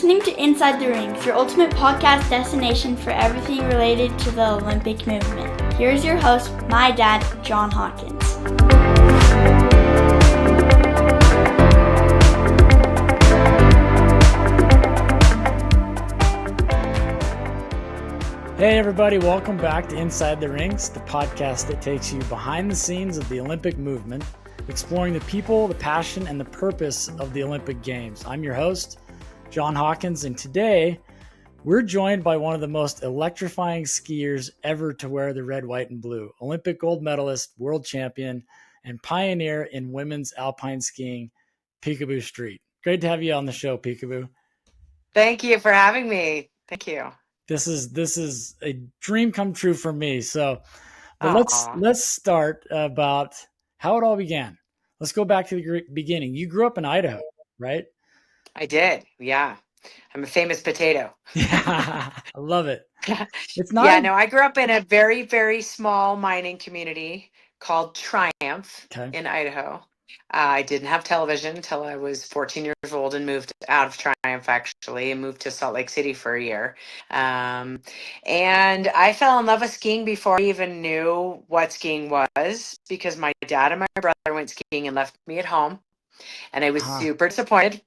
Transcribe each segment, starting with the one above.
listening to Inside the Rings, your ultimate podcast destination for everything related to the Olympic movement. Here's your host, my dad, John Hawkins. Hey everybody, welcome back to Inside the Rings, the podcast that takes you behind the scenes of the Olympic movement, exploring the people, the passion, and the purpose of the Olympic Games. I'm your host, John Hawkins, and today we're joined by one of the most electrifying skiers ever to wear the red, white, and blue, Olympic gold medalist, world champion, and pioneer in women's alpine skiing, Picabo Street. Great to have you on the show, Picabo. Thank you for having me. Thank you. This is a dream come true for me. So, but let's start about how it all began. Let's go back to the beginning. You grew up in Idaho, right? I did. Yeah. I'm a famous potato. Yeah, I love it. It's not. Yeah, no, I grew up in a very, very small mining community called Triumph in Idaho. I didn't have television until I was 14 years old and moved out of Triumph, actually, and moved to Salt Lake City for a year. And I fell in love with skiing before I even knew what skiing was, because my dad and my brother went skiing and left me at home. And I was super disappointed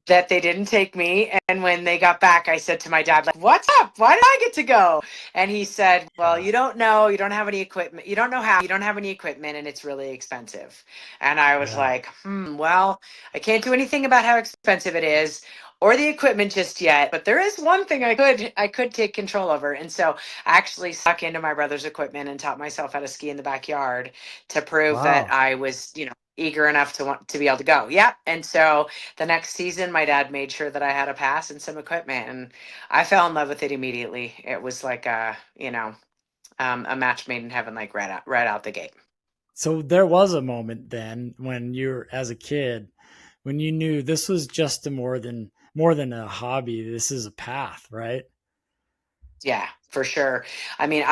that they didn't take me. And when they got back, I said to my dad, like, what's up? Why did I get to go? And he said, well, you don't know. You don't have any equipment. You don't know how. You don't have any equipment, and it's really expensive. And I was like, well, I can't do anything about how expensive it is or the equipment just yet. But there is one thing I could take control over. And so I actually stuck into my brother's equipment and taught myself how to ski in the backyard to prove that I was, eager enough to be able to go. Yeah. And so the next season, my dad made sure that I had a pass and some equipment, and I fell in love with it immediately. It was like a match made in heaven, like right out the gate. So there was a moment then when you're as a kid, when you knew this was just more than a hobby. This is a path, right? Yeah, for sure. I mean,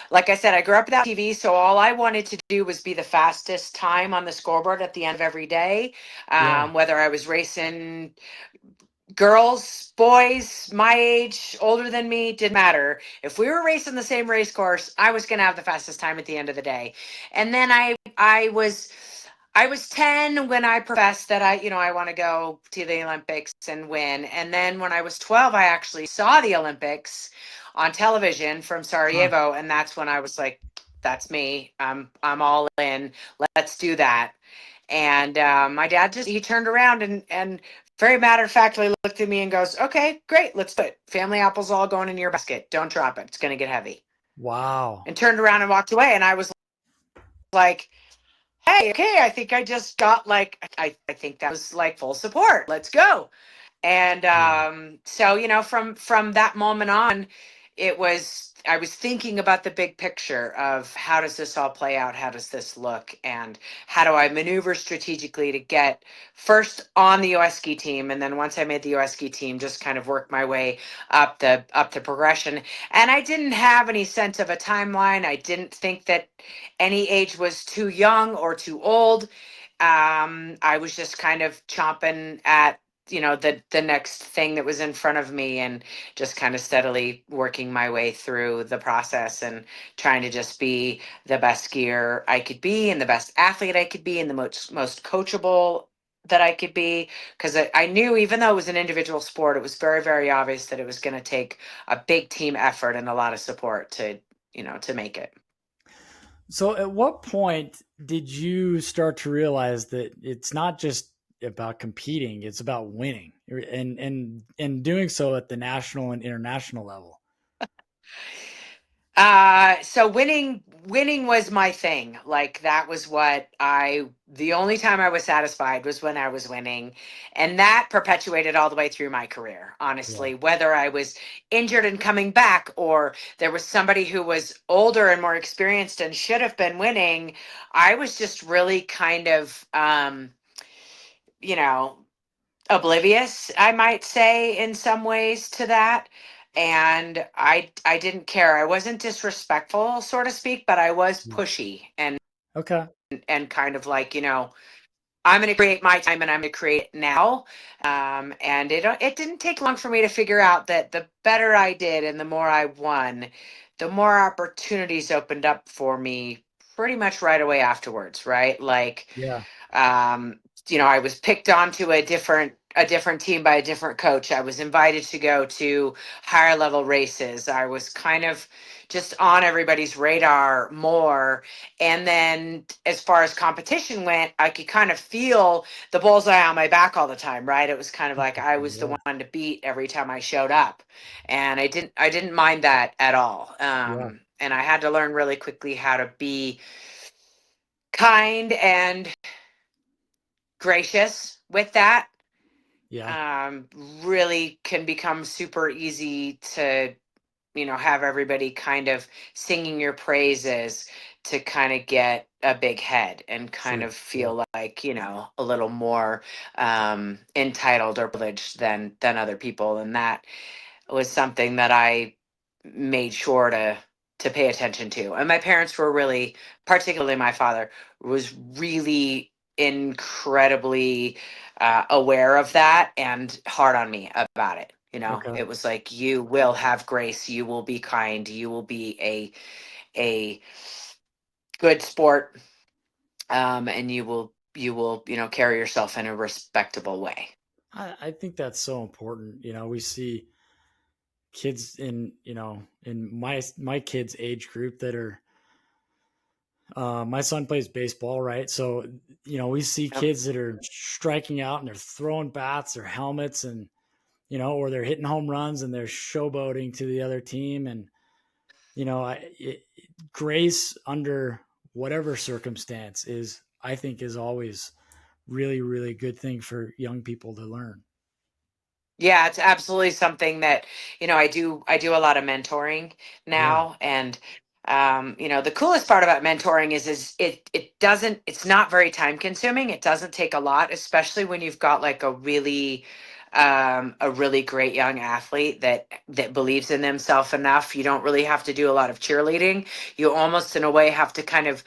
like I said, I grew up without TV, so all I wanted to do was be the fastest time on the scoreboard at the end of every day. Whether I was racing girls, boys, my age, older than me, didn't matter. If we were racing the same race course, I was going to have the fastest time at the end of the day. And then I was 10 when I professed that I want to go to the Olympics and win. And then when I was 12, I actually saw the Olympics on television from Sarajevo. And that's when I was like, that's me. I'm all in. Let's do that. And my dad he turned around and very matter-of-factly looked at me and goes, okay, great, let's do it. Family apples all going in your basket. Don't drop it. It's going to get heavy. Wow. And turned around and walked away. And I was like, hey, okay, I think I just got I think that was like full support. Let's go. And so, from that moment on, I was thinking about the big picture of how does this all play out? How does this look? And how do I maneuver strategically to get first on the US ski team? And then once I made the US ski team, just kind of work my way up the progression. And I didn't have any sense of a timeline. I didn't think that any age was too young or too old. I was just kind of chomping at the next thing that was in front of me, and just kind of steadily working my way through the process and trying to just be the best skier I could be and the best athlete I could be and the most coachable that I could be, because I knew, even though it was an individual sport, it was very, very obvious that it was going to take a big team effort and a lot of support to make it. So at what point did you start to realize that it's not just about competing, it's about winning, and doing so at the national and international level? So winning was my thing. Like, that was the only time I was satisfied was when I was winning. And that perpetuated all the way through my career, honestly, whether I was injured and coming back, or there was somebody who was older and more experienced and should have been winning. I was just really kind of, oblivious, I might say, in some ways to that. And I didn't care. I wasn't disrespectful, so to speak, but I was pushy and kind of like, I'm going to create my time and I'm going to create it now. And it didn't take long for me to figure out that the better I did and the more I won, the more opportunities opened up for me pretty much right away afterwards, right? Like, Yeah. um, I was picked onto a different team by a different coach. I was invited to go to higher level races. I was kind of just on everybody's radar more. And then as far as competition went, I could kind of feel the bullseye on my back all the time, right? It was kind of like I was the Yeah. one to beat every time I showed up. And I didn't mind that at all. Yeah. And I had to learn really quickly how to be kind and gracious with that. Yeah. Really can become super easy to have everybody kind of singing your praises, to kind of get a big head and kind Sure. of Yeah. feel like a little more entitled or privileged than other people. And that was something that I made sure to pay attention to. And my parents were really, particularly my father, was really incredibly aware of that and hard on me about it. Okay. It was like, you will have grace, you will be kind, you will be a good sport, and you will carry yourself in a respectable way. I think that's so important. We see kids in my kids age group that are my son plays baseball, right? So, we see Yep. kids that are striking out and they're throwing bats or helmets and, or they're hitting home runs and they're showboating to the other team. And, grace under whatever circumstance I think, is always really, really good thing for young people to learn. Yeah, it's absolutely something that, I do a lot of mentoring Yeah. now. And the coolest part about mentoring is it's not very time consuming. It doesn't take a lot, especially when you've got like a really great young athlete that believes in themselves enough. You don't really have to do a lot of cheerleading. You almost in a way have to kind of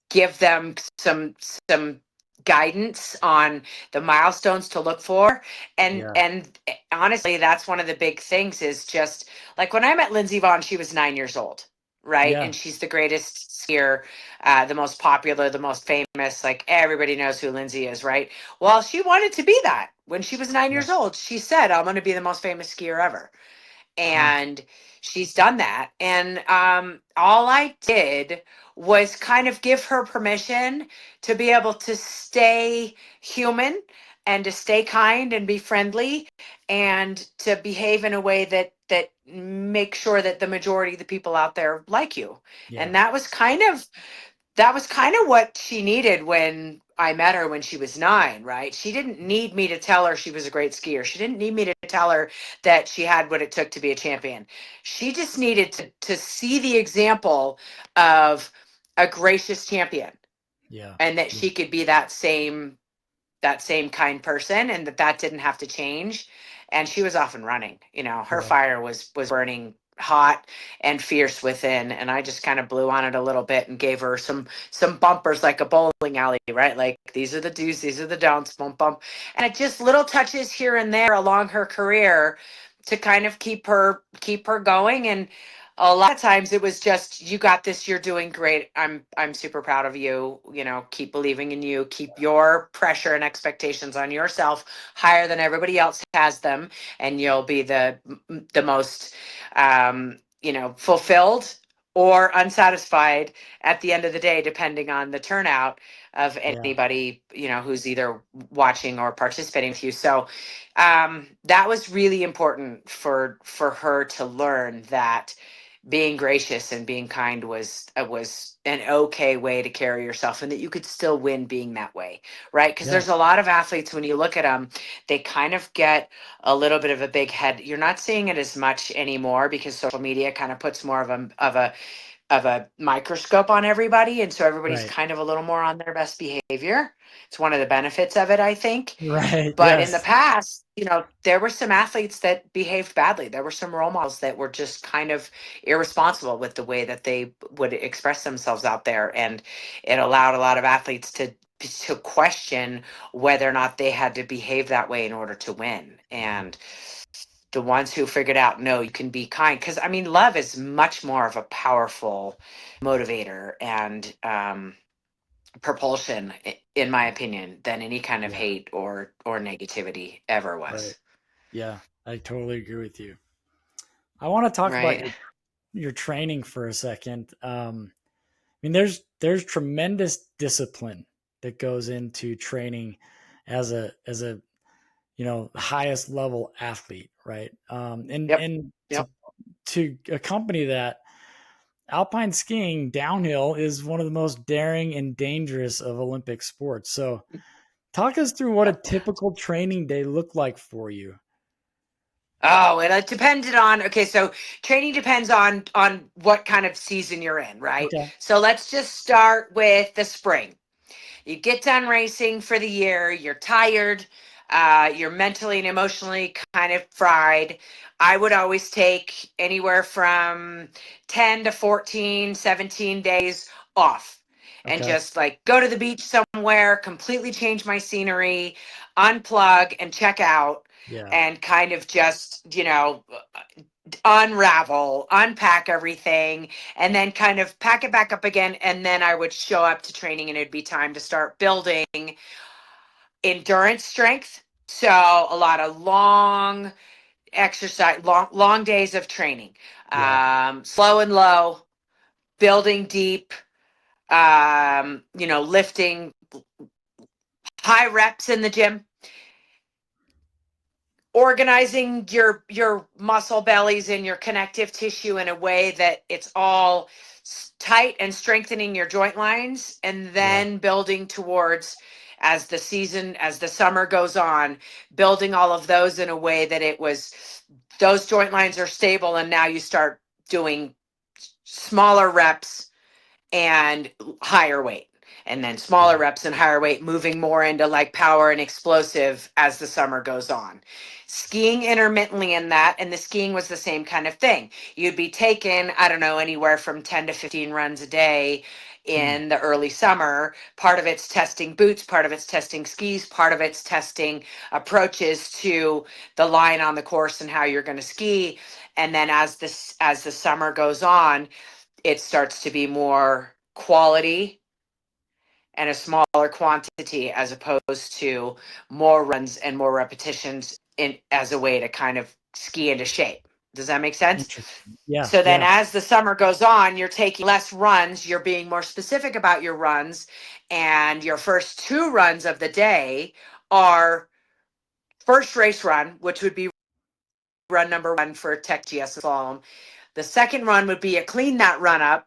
give them some guidance on the milestones to look for. and Yeah. and honestly, that's one of the big things, is just like when I met Lindsey Vaughn, she was 9 years old, right? Yeah. And she's the greatest skier, the most popular, the most famous, like everybody knows who Lindsay is, right? Well, she wanted to be that when she was 9 years Yeah. old. She said, I'm going to be the most famous skier ever. Huh. And she's done that. And all I did was kind of give her permission to be able to stay human and to stay kind and be friendly and to behave in a way that make sure that the majority of the people out there like you. Yeah. And that was kind of what she needed when I met her when she was 9, right? She didn't need me to tell her she was a great skier. She didn't need me to tell her that she had what it took to be a champion. She just needed to see the example of a gracious champion, Yeah. and that Yeah. she could be that same kind person, and that didn't have to change. And she was off and running. Her Yeah. fire was burning hot and fierce within, and I just kind of blew on it a little bit and gave her some bumpers, like a bowling alley, right? Like, these are the do's, these are the don'ts, bump bump. And it just little touches here and there along her career to kind of keep her going. And a lot of times it was just, you got this, you're doing great, I'm super proud of you, keep believing in you, keep your pressure and expectations on yourself higher than everybody else has them, and you'll be the most fulfilled or unsatisfied at the end of the day, depending on the turnout of Yeah. anybody who's either watching or participating with you. So that was really important for her to learn, that being gracious and being kind was an okay way to carry yourself, and that you could still win being that way, right? Because Yeah. there's a lot of athletes, when you look at them, they kind of get a little bit of a big head. You're not seeing it as much anymore because social media kind of puts more of a microscope on everybody, and so everybody's Right. kind of a little more on their best behavior. It's one of the benefits of it, I think. Right. But in the Yes. past, there were some athletes that behaved badly. There were some role models that were just kind of irresponsible with the way that they would express themselves out there. And it allowed a lot of athletes to question whether or not they had to behave that way in order to win. And the ones who figured out, no, you can be kind. Because, I mean, love is much more of a powerful motivator and propulsion, in my opinion, than any kind of hate or negativity ever was. Right. Yeah, I totally agree with you. I want to talk about your training for a second. I mean, there's tremendous discipline that goes into training as a highest level athlete, right? To accompany that, alpine skiing downhill is one of the most daring and dangerous of Olympic sports. So, talk us through what a typical training day looked like for you. Oh, it depended on, so training depends on what kind of season you're in, right? Okay. So let's just start with the spring. You get done racing for the year, you're tired, you're mentally and emotionally kind of fried. I would always take anywhere from 10 to 14, 17 days off and just like go to the beach somewhere, completely change my scenery, unplug and check out. Yeah. And kind of just, unravel, unpack everything, and then kind of pack it back up again. And then I would show up to training and it'd be time to start building endurance strength. So a lot of long exercise, long days of training, slow and low, building deep, lifting high reps in the gym, organizing your muscle bellies and your connective tissue in a way that it's all tight and strengthening your joint lines, and then building towards, as the summer goes on, building all of those in a way that those joint lines are stable, and now you start doing smaller reps and higher weight, and then smaller reps and higher weight, moving more into like power and explosive as the summer goes on. Skiing intermittently in that, and the skiing was the same kind of thing. You'd be taking, I don't know, anywhere from 10 to 15 runs a day in the early summer. Part of it's testing boots, part of it's testing skis, part of it's testing approaches to the line on the course and how you're going to ski. And then as the summer goes on, it starts to be more quality and a smaller quantity, as opposed to more runs and more repetitions as a way to kind of ski into shape. Does that make sense? Yeah. So then as the summer goes on, you're taking less runs, you're being more specific about your runs, and your first 2 runs of the day are first race run, which would be run number 1 for Tech GS slalom. The second run would be a clean that run up,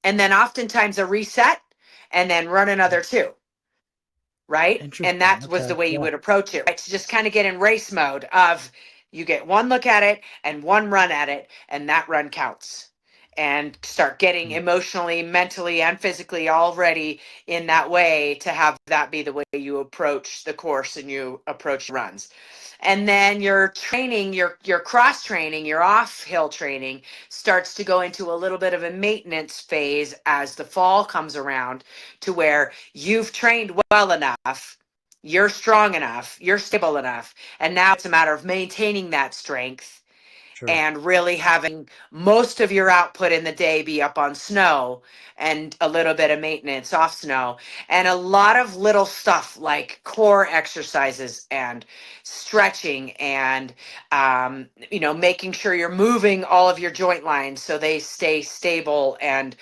and then oftentimes a reset, and then run another 2. Right? And that was the way you would approach it, right? To just kind of get in race mode of, you get one look at it and one run at it, and that run counts. And start getting emotionally, mentally, and physically all ready in that way to have that be the way you approach the course and you approach runs. And then your training, your cross training, your off hill training starts to go into a little bit of a maintenance phase as the fall comes around, to where you've trained well enough, you're strong enough, you're stable enough, and now it's a matter of maintaining that strength. Sure. And really having most of your output in the day be up on snow, and a little bit of maintenance off snow, and a lot of little stuff like core exercises and stretching and, making sure you're moving all of your joint lines so they stay stable and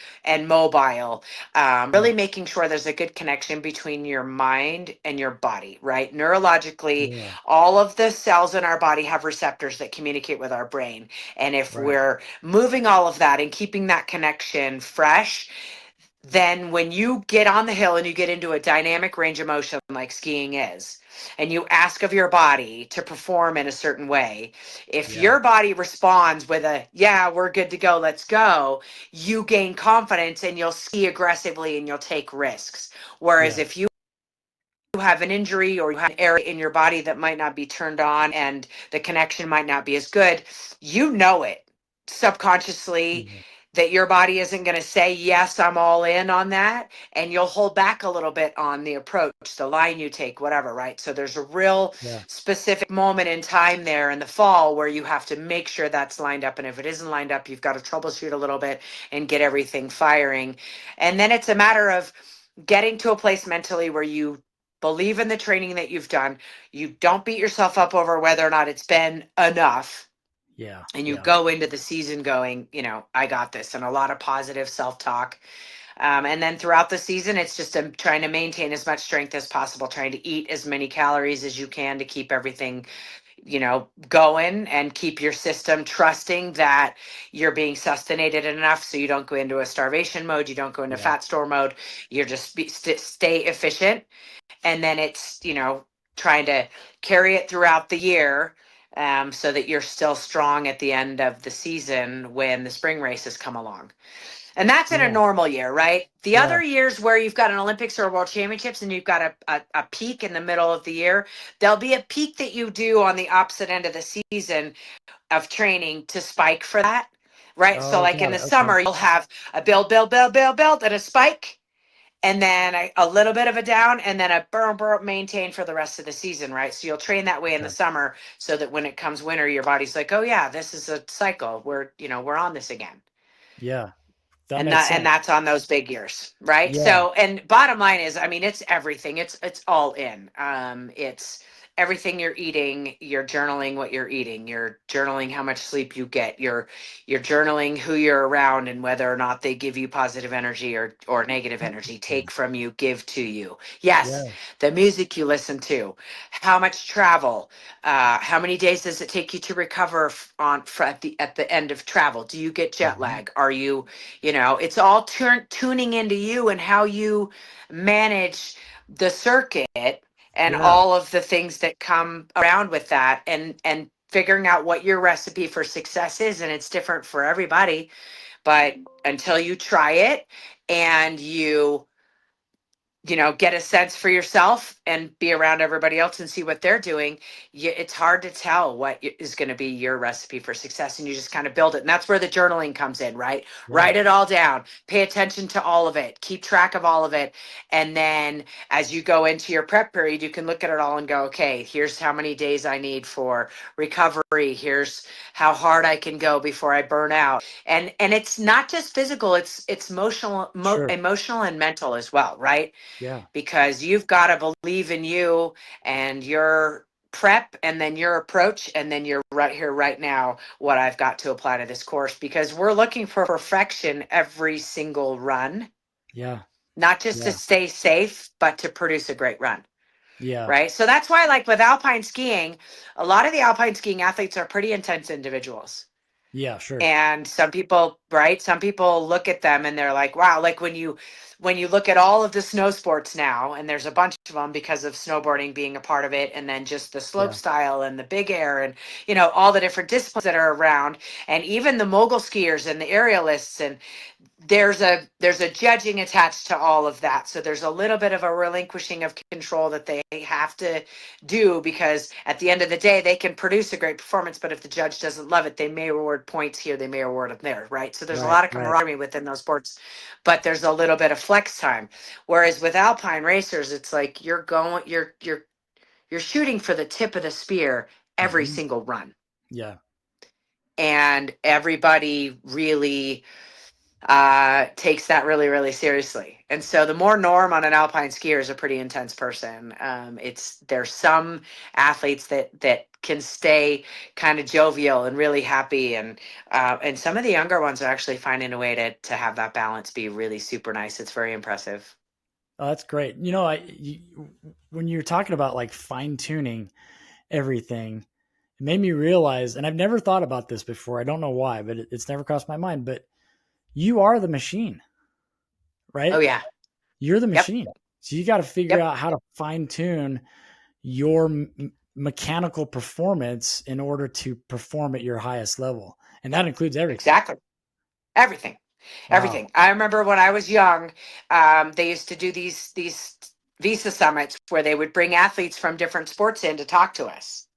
mobile. Really making sure there's a good connection between your mind and your body, right? Neurologically, all of the cells in our body have receptors that communicate with our brain. And if we're moving all of that and keeping that connection fresh, then when you get on the hill and you get into a dynamic range of motion like skiing is, and you ask of your body to perform in a certain way, if your body responds with a, yeah, we're good to go, let's go, you gain confidence and you'll ski aggressively and you'll take risks. Whereas if you have an injury or you have an area in your body that might not be turned on and the connection might not be as good, you know it subconsciously. that your body isn't going to say, yes, I'm all in on that. And you'll hold back a little bit on the approach, the line you take, whatever, right? So there's a real specific moment in time there in the fall where you have to make sure that's lined up. And if it isn't lined up, you've got to troubleshoot a little bit and get everything firing. And then it's a matter of getting to a place mentally where you believe in the training that you've done. You don't beat yourself up over whether or not it's been enough. Yeah. And you go into the season going, I got this, and a lot of positive self-talk. And then throughout the season, it's just trying to maintain as much strength as possible, trying to eat as many calories as you can to keep everything, going, and keep your system trusting that you're being sustainated enough so you don't go into a starvation mode, you don't go into fat store mode, you're just stay efficient. And then it's, trying to carry it throughout the year, so that you're still strong at the end of the season when the spring races come along. And that's in a normal year, right? The other years where you've got an Olympics or a World Championships and you've got a peak in the middle of the year, there'll be a peak that you do on the opposite end of the season of training to spike for that, right? So like in the summer, you'll have a build, and a spike, and then a little bit of a down, and then a burn, maintain for the rest of the season, right? So you'll train that way in the summer so that when it comes winter, your body's like, oh yeah, this is a cycle. We're on this again. Yeah. And that's on those big years, right? Yeah. So, and bottom line is, it's everything. It's all in. It's everything you're eating. You're journaling what you're eating. You're journaling how much sleep you get. You're journaling who you're around and whether or not they give you positive energy or negative energy. Take from you, give to you. Yes, the music you listen to. How much travel? How many days does it take you to recover at the end of travel? Do you get jet lag? Are you it's all tuning into you and how you manage the circuit and all of the things that come around with that, and figuring out what your recipe for success is. And it's different for everybody, but until you try it and you get a sense for yourself and be around everybody else and see what they're doing, it's hard to tell what is going to be your recipe for success. And you just kind of build it. And that's where the journaling comes in, right? Write it all down, pay attention to all of it, keep track of all of it. And then as you go into your prep period, you can look at it all and go, okay, here's how many days I need for recovery. Here's how hard I can go before I burn out. And it's not just physical, it's emotional, emotional and mental as well, right? Yeah. Because you've got to believe in you and your prep and then your approach, and then you're right here, right now, what I've got to apply to this course, because we're looking for perfection every single run. Yeah. Not just to stay safe, but to produce a great run. Yeah. Right. So that's why, like with alpine skiing, a lot of the alpine skiing athletes are pretty intense individuals. Yeah, sure. And some people look at them and they're like, wow, like when you look at all of the snow sports now, and there's a bunch of them because of snowboarding being a part of it, and then just the slope style and the big air and, all the different disciplines that are around, and even the mogul skiers and the aerialists, and there's a judging attached to all of that. So there's a little bit of a relinquishing of control that they have to do, because at the end of the day, they can produce a great performance, but if the judge doesn't love it, they may award points here, they may award it there, right? So there's a lot of camaraderie within those sports, but there's a little bit of flex time. Whereas with alpine racers, it's like you're shooting for the tip of the spear every single run. Yeah. And everybody really takes that really, really seriously. And so the more norm on an alpine skier is a pretty intense person. There's some athletes that can stay kind of jovial and really happy, and some of the younger ones are actually finding a way to have that balance be really super nice. It's very impressive. Oh, that's great. When you're talking about like fine tuning everything, it made me realize, and I've never thought about this before. I don't know why, but it's never crossed my mind, but you are the machine, right? Oh yeah. You're the machine. So you got to figure out how to fine tune your mechanical performance in order to perform at your highest level. And that includes everything. Exactly. Everything. Wow. Everything. I remember when I was young, they used to do these Visa summits where they would bring athletes from different sports in to talk to us.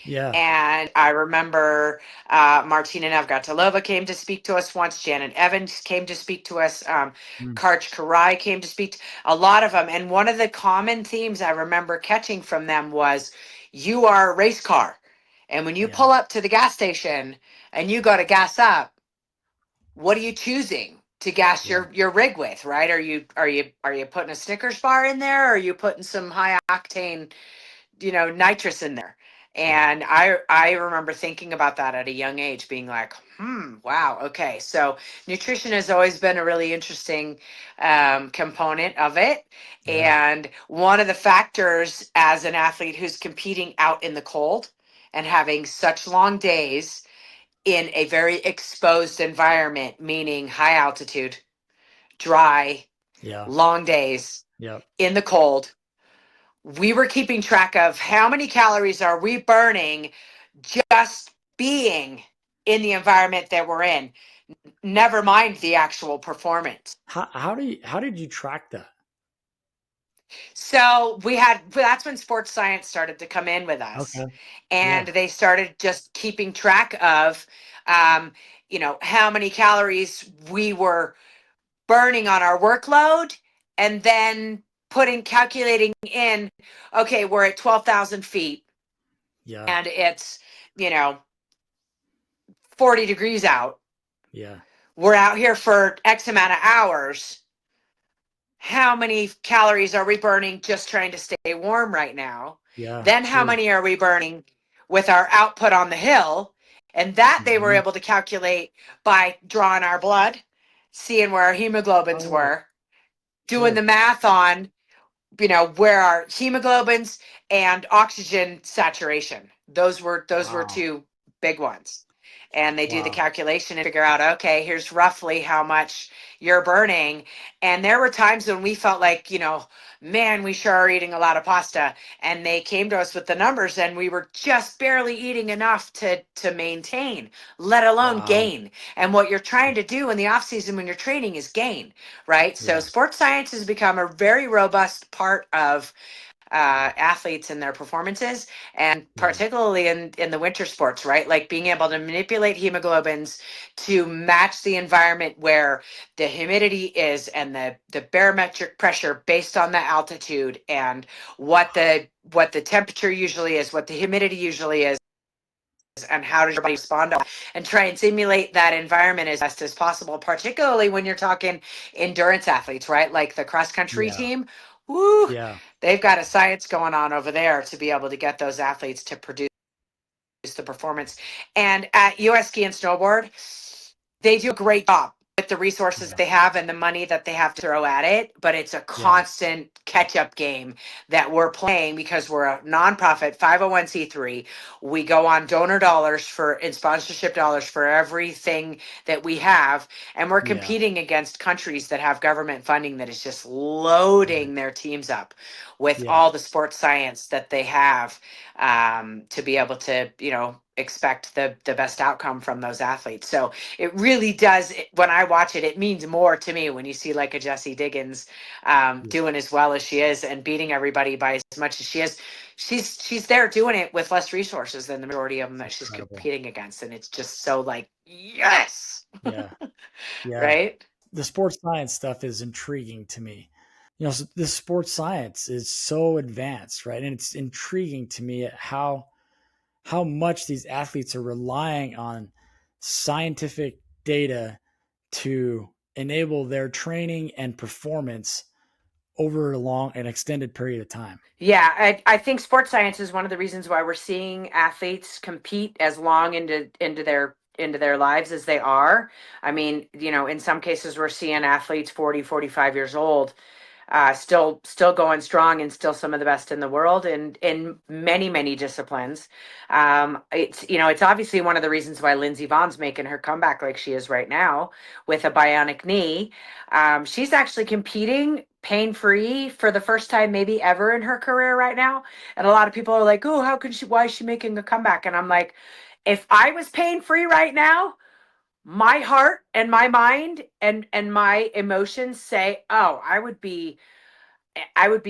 Yeah. And I remember Martina Navratilova came to speak to us once. Janet Evans came to speak to us. Mm. Karch Karai came to speak. A lot of them. And one of the common themes I remember catching from them was, you are a race car. And when you Yeah. pull up to the gas station and you go to gas up, what are you choosing to gas Yeah. your rig with, right? Are you putting a Snickers bar in there, or are you putting some high octane, nitrous in there? Yeah. And I remember thinking about that at a young age, being like, wow, okay. So nutrition has always been a really interesting component of it. Yeah. And one of the factors as an athlete who's competing out in the cold and having such long days in a very exposed environment, meaning high altitude, dry, Yeah. long days Yep. in the cold, we were keeping track of how many calories are we burning just being in the environment that we're in, never mind the actual performance. How did you track that? So that's when sports science started to come in with us, Okay. and Yeah. they started just keeping track of how many calories we were burning on our workload, and then calculating in, okay, we're at 12,000 feet Yeah. and it's, you know, 40 degrees out. Yeah. We're out here for X amount of hours. How many calories are we burning just trying to stay warm right now? Yeah. Then how True. many are we burning with our output on the hill? And that they were Mhm. able to calculate by drawing our blood, seeing where our hemoglobins Oh, were, doing the sure. math on where our hemoglobins and oxygen saturation, those were Wow. two big ones. And they do the Wow. calculation and figure out, okay, here's roughly how much you're burning. And there were times when we felt like, man, we sure are eating a lot of pasta. And they came to us with the numbers, and we were just barely eating enough to maintain, let alone Wow. gain. And what you're trying to do in the off season when you're training is gain, right? So Yeah. sports science has become a very robust part of athletes and their performances, and Yeah. particularly in the winter sports, right? Like being able to manipulate hemoglobins to match the environment where the humidity is, and the barometric pressure based on the altitude, and what the temperature usually is, what the humidity usually is, and how does your body respond to it, and try and simulate that environment as best as possible, particularly when you're talking endurance athletes, right? Like the cross country Yeah. team. Woo, Yeah. they've got a science going on over there to be able to get those athletes to produce the performance. And at US Ski and Snowboard, they do a great job with the resources Yeah. they have and the money that they have to throw at it, but it's a Yeah. constant catch-up game that we're playing because we're a nonprofit 501c3. We go on donor dollars for and sponsorship dollars for everything that we have, and we're Yeah. competing against countries that have government funding that is just Right. loading their teams up with Yeah. all the sports science that they have, to be able to expect the best outcome from those athletes. So it really does, when I watch it, it means more to me when you see like a Jessie Diggins Yeah. doing as well as she is and beating everybody by as much as she is. She's there doing it with less resources than the majority of them It's that she's incredible. competing against, and it's just so like, yes. Yeah. Yeah. Right. The sports science stuff is intriguing to me. This sports science is so advanced, right? And it's intriguing to me at how much these athletes are relying on scientific data to enable their training and performance over an extended period of time. Yeah, I think sports science is one of the reasons why we're seeing athletes compete as long into their lives as they are. I mean, in some cases we're seeing athletes 40, 45 years old, still going strong, and still some of the best in the world in many disciplines. It's obviously one of the reasons why Lindsey Vohn's making her comeback like she is right now with a bionic knee. She's actually competing pain free for the first time maybe ever in her career right now, and a lot of people are like, "Oh, how can she? Why is she making a comeback?" And I'm like, if I was pain free right now, my heart and my mind and my emotions say, oh, I would be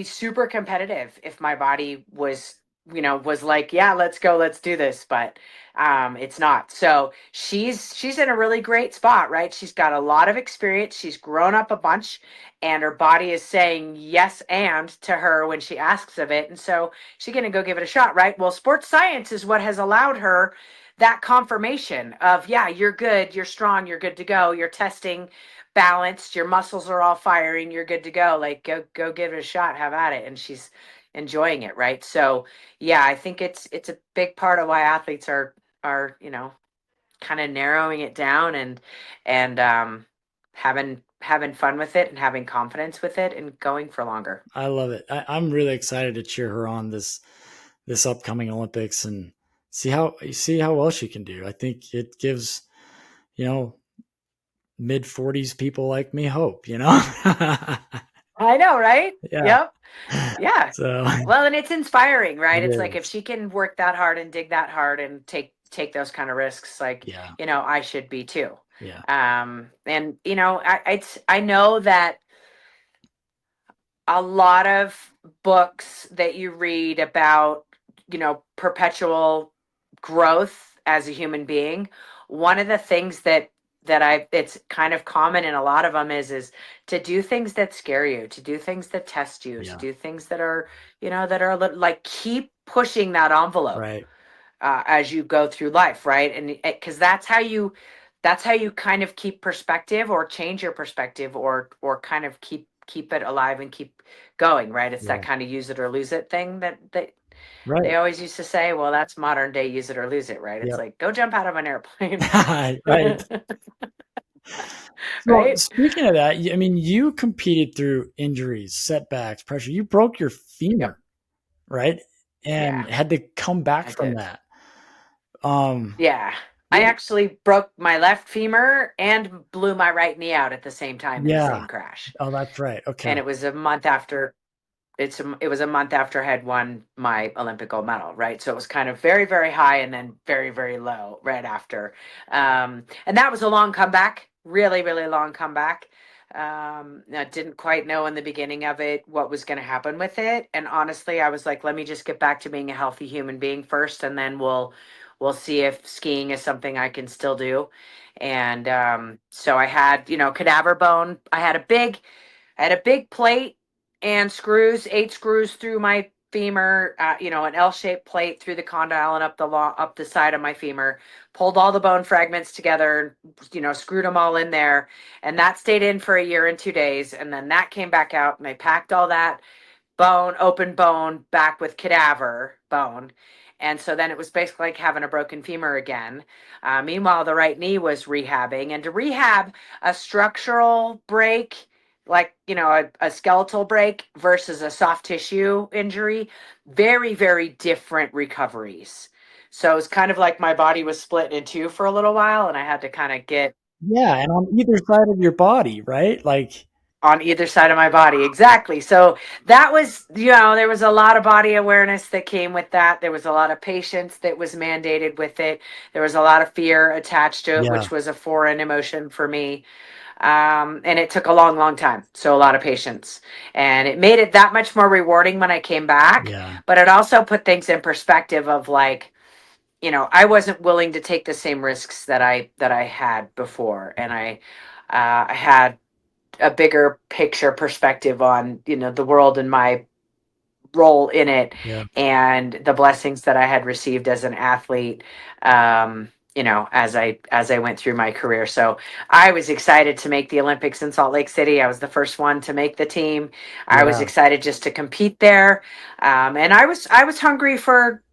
super competitive if my body was was like, yeah, let's go, let's do this, but it's not. So she's in a really great spot, right? She's got a lot of experience. She's grown up a bunch, and her body is saying yes and to her when she asks of it. And so she's going to go give it a shot, right? Well, sports science is what has allowed her that confirmation of, yeah, you're good, you're strong, you're good to go, you're testing balanced, your muscles are all firing, you're good to go. Like, go give it a shot, have at it. And she's enjoying it, right? So yeah, I think it's a big part of why athletes are kind of narrowing it down and having fun with it and having confidence with it and going for longer. I love it. I'm really excited to cheer her on this upcoming Olympics and see how well she can do. I think it gives, mid 40s people like me hope, I know, right? Yeah. Yep. Yeah. So well, and it's inspiring, right? It's like if she can work that hard and dig that hard and take those kind of risks, like, I should be too. Yeah. And I know that a lot of books that you read about, perpetual growth as a human being, one of the things that it's kind of common in a lot of them is to do things that scare you, to do things that test you, to do things that are, that are a little, like, keep pushing that envelope, right, as you go through life, right? And because that's how you kind of keep perspective or change your perspective or kind of keep it alive and keep going, right? It's that kind of use it or lose it thing that right. they always used to say. Well, that's modern day use it or lose it, right? It's like, go jump out of an airplane. Right. Right. Well, speaking of that, I mean, you competed through injuries, setbacks, pressure. You broke your femur, right? And had to come back from that. Yeah. I actually broke my left femur and blew my right knee out at the same time in the same crash. Oh, that's right. Okay. And it was a month after it was a month after I had won my Olympic gold medal, right? So it was kind of very, very high and then very, very low right after. And that was a long comeback, really, really long comeback. I didn't quite know in the beginning of it what was going to happen with it. And honestly, I was like, let me just get back to being a healthy human being first, and then we'll see if skiing is something I can still do. And so I had, cadaver bone. I had a big plate and screws, 8 screws through my femur, an L-shaped plate through the condyle and up the side of my femur, pulled all the bone fragments together, screwed them all in there. And that stayed in for a year and 2 days. And then that came back out, and I packed all that open bone back with cadaver bone. And so then it was basically like having a broken femur again. Meanwhile, the right knee was rehabbing, and to rehab a structural break, like, a skeletal break versus a soft tissue injury, very, very different recoveries. So it was kind of like my body was split in two for a little while, and I had to kind of get. Yeah. And on either side of your body, right? Like, on either side of my body. Exactly. So that was, there was a lot of body awareness that came with that. There was a lot of patience that was mandated with it. There was a lot of fear attached to it, which was a foreign emotion for me. And it took a long, long time. So a lot of patience, and it made it that much more rewarding when I came back. But it also put things in perspective of, like, I wasn't willing to take the same risks that I had before. And I had a bigger picture perspective on, the world and my role in it, and the blessings that I had received as an athlete, as I went through my career. So I was excited to make the Olympics in Salt Lake City. I was the first one to make the team. I was excited just to compete there. And I was hungry for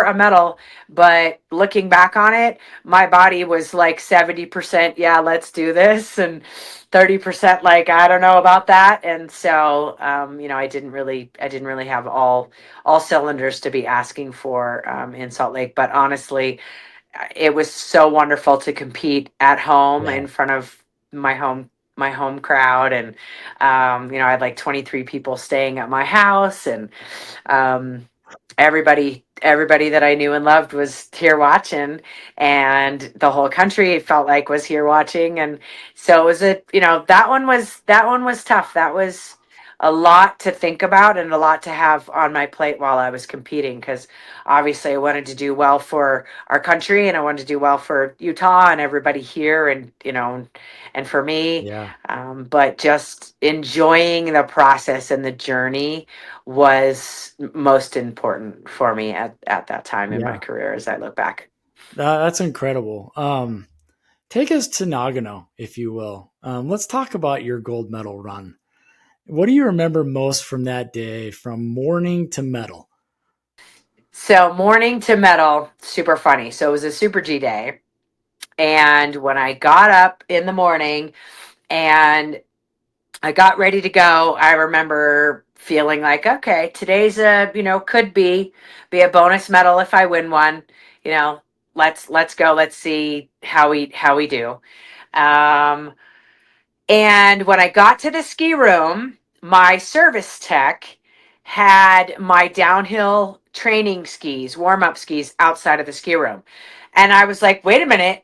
a medal, but looking back on it, my body was like 70%, yeah, let's do this, and 30% like, I don't know about that. And so, I didn't really have all cylinders to be asking for in Salt Lake. But honestly, it was so wonderful to compete at home in front of my home crowd. And, I had like 23 people staying at my house, and everybody that I knew and loved was here watching, and the whole country felt like was here watching. And so it was that one was tough. That was a lot to think about and a lot to have on my plate while I was competing, because obviously I wanted to do well for our country and I wanted to do well for Utah and everybody here, and and for me. Yeah. But just enjoying the process and the journey was most important for me at that time in my Yeah. career as I look back. That's incredible. Take us to Nagano, if you will. Let's talk about your gold medal run. What do you remember most from that day, from morning to medal? So morning to medal, super funny. So it was a Super G day. And when I got up in the morning and I got ready to go, I remember feeling like, okay, today's could be a bonus medal if I win one. You know, let's go. Let's see how we do. Um, and when I got to the ski room, my service tech had my downhill training skis, warm up skis outside of the ski room. And I was like, wait a minute,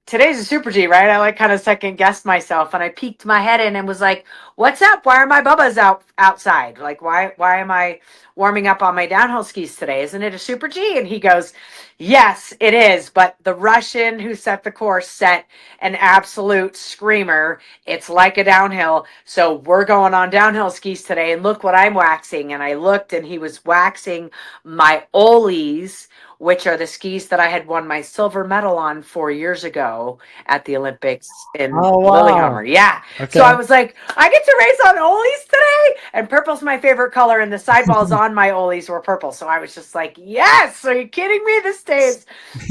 today's a Super G, right? I like kind of second guessed myself, and I peeked my head in and was like, "What's up? Why are my bubbas outside? Like, why am I warming up on my downhill skis today? Isn't it a Super G?" And he goes, "Yes, it is, but the Russian who set the course set an absolute screamer. It's like a downhill, so we're going on downhill skis today. And look what I'm waxing." And I looked, and he was waxing my Olis, which are the skis that I had won my silver medal on 4 years ago at the Olympics in Oh, wow. Lillehammer. Yeah. Okay. So I was like, I get to race on Olis today. And purple's my favorite color. And the sidewalls on my Olis were purple. So I was just like, yes, are you kidding me? This day is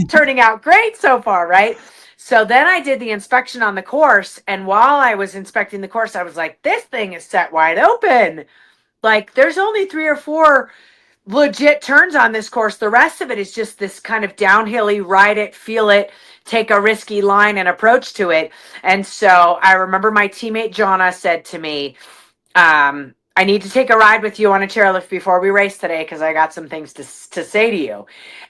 turning out great so far, right? So then I did the inspection on the course. And while I was inspecting the course, I was like, this thing is set wide open. Like, there's only 3 or 4 legit turns on this course. The rest of it is just this kind of downhilly, ride it, feel it, take a risky line and approach to it. And so I remember my teammate Jonna said to me, I need to take a ride with you on a chairlift before we race today, because I got some things to say to you.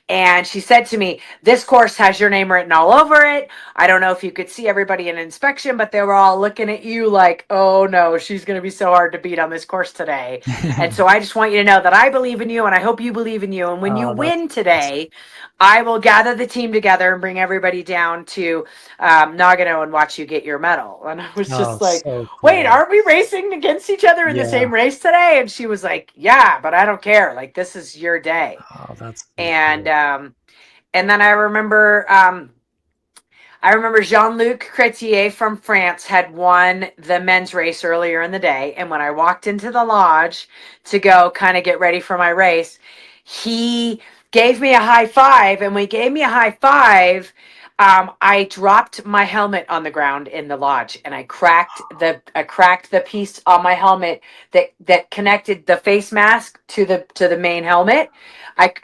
And she said to me, this course has your name written all over it. I don't know if you could see everybody in inspection, but they were all looking at you like, oh no, she's going to be so hard to beat on this course today. And so I just want you to know that I believe in you, and I hope you believe in you. And when you win today, I will gather the team together and bring everybody down to Nagano and watch you get your medal. And I was just like, so cool. wait, aren't we racing against each other in the same race today? And she was like, yeah, but I don't care. Like, this is your day. Oh, that's and then I remember Jean-Luc Chrétier from France had won the men's race earlier in the day. And when I walked into the lodge to go kind of get ready for my race, he gave me a high five. And when he gave me a high five, I dropped my helmet on the ground in the lodge, and I cracked the piece on my helmet that connected the face mask to the main helmet.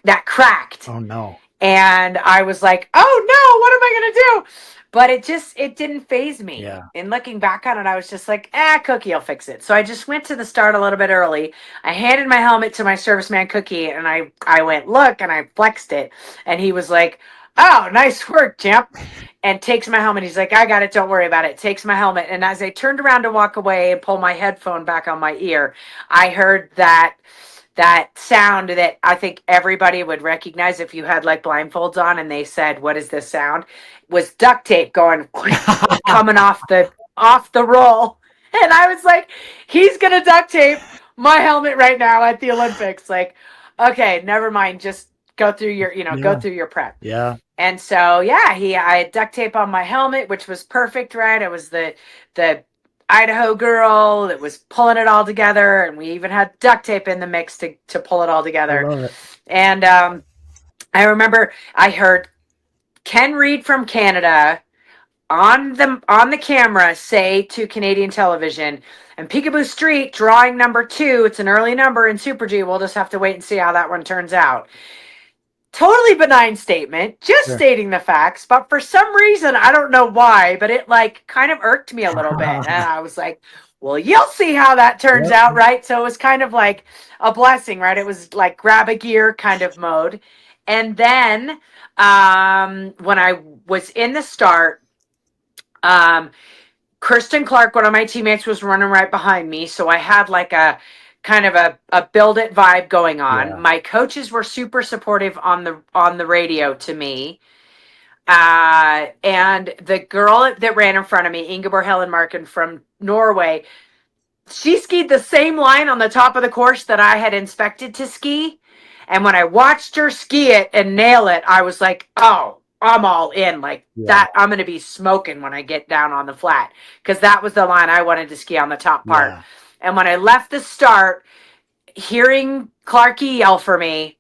That cracked. Oh no. And I was like, oh no, what am I gonna do? But it didn't faze me. Yeah. And looking back on it, I was just like, Cookie will fix it. So I just went to the start a little bit early. I handed my helmet to my serviceman Cookie, and I went, look, and I flexed it. And he was like, oh, nice work, champ. And takes my helmet. He's like, I got it. Don't worry about it. Takes my helmet. And as I turned around to walk away and pull my headphone back on my ear, I heard that sound that I think everybody would recognize if you had like blindfolds on and they said, what is this sound? Was duct tape going coming off the roll. And I was like, he's going to duct tape my helmet right now at the Olympics. Like, okay, never mind. Just go through your, go through your prep. Yeah. And so, I had duct tape on my helmet, which was perfect, right? It was the Idaho girl that was pulling it all together, and we even had duct tape in the mix to pull it all together. I love it. And I remember I heard Ken Reed from Canada on the camera say to Canadian television, and Picabo Street drawing number 2. It's an early number in Super G. We'll just have to wait and see how that one turns out. Totally benign statement, just stating the facts, but for some reason, I don't know why, but it like kind of irked me a little bit. And I was like, well, you'll see how that turns out, right? So it was kind of like a blessing, right? It was like grab a gear kind of mode. And then when I was in the start, Kristen Clark, one of my teammates, was running right behind me. So I had like a kind of a build it vibe going on. Yeah. My coaches were super supportive on the radio to me. And the girl that ran in front of me, Ingeborg Hellenmarken from Norway, she skied the same line on the top of the course that I had inspected to ski. And when I watched her ski it and nail it, I was like, oh, I'm all in. Like that, I'm going to be smoking when I get down on the flat. Because that was the line I wanted to ski on the top part. Yeah. And when I left the start, hearing Clarky yell for me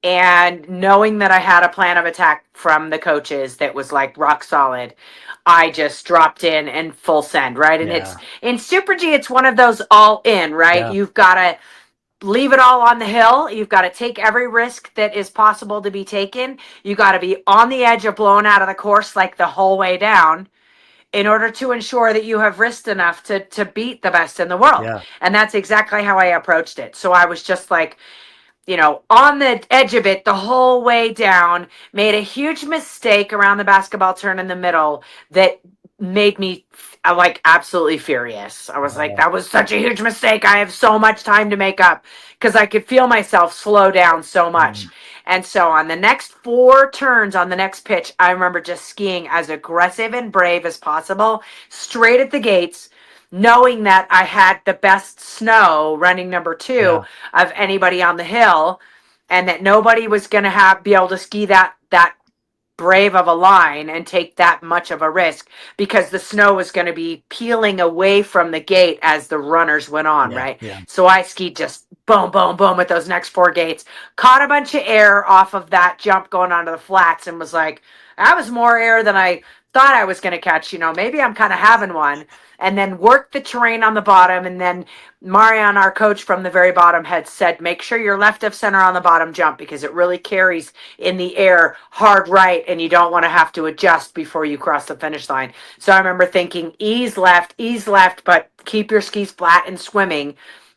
and knowing that I had a plan of attack from the coaches that was like rock solid, I just dropped in and full send, right? And it's in Super G, it's one of those all in, right? Yeah. You've got to leave it all on the hill. You've got to take every risk that is possible to be taken. You got to be on the edge of blowing out of the course like the whole way down in order to ensure that you have risked enough to beat the best in the world. Yeah. And that's exactly how I approached it. So I was just like, on the edge of it the whole way down, made a huge mistake around the basketball turn in the middle that made me like absolutely furious. I was like, that was such a huge mistake. I have so much time to make up because I could feel myself slow down so much. And so on the next 4 turns on the next pitch, I remember just skiing as aggressive and brave as possible, straight at the gates, knowing that I had the best snow running number 2 of anybody on the hill, and that nobody was going to be able to ski that brave of a line and take that much of a risk because the snow was going to be peeling away from the gate as the runners went on, right? Yeah. So I skied just boom, boom, boom at those next 4 gates, caught a bunch of air off of that jump going onto the flats and was like, that was more air than I thought I was going to catch. Maybe I'm kind of having one. And then worked the terrain on the bottom. And then Marianne, our coach from the very bottom, had said, make sure you're left of center on the bottom jump because it really carries in the air hard right. And you don't want to have to adjust before you cross the finish line. So I remember thinking ease left, but keep your skis flat and swimming,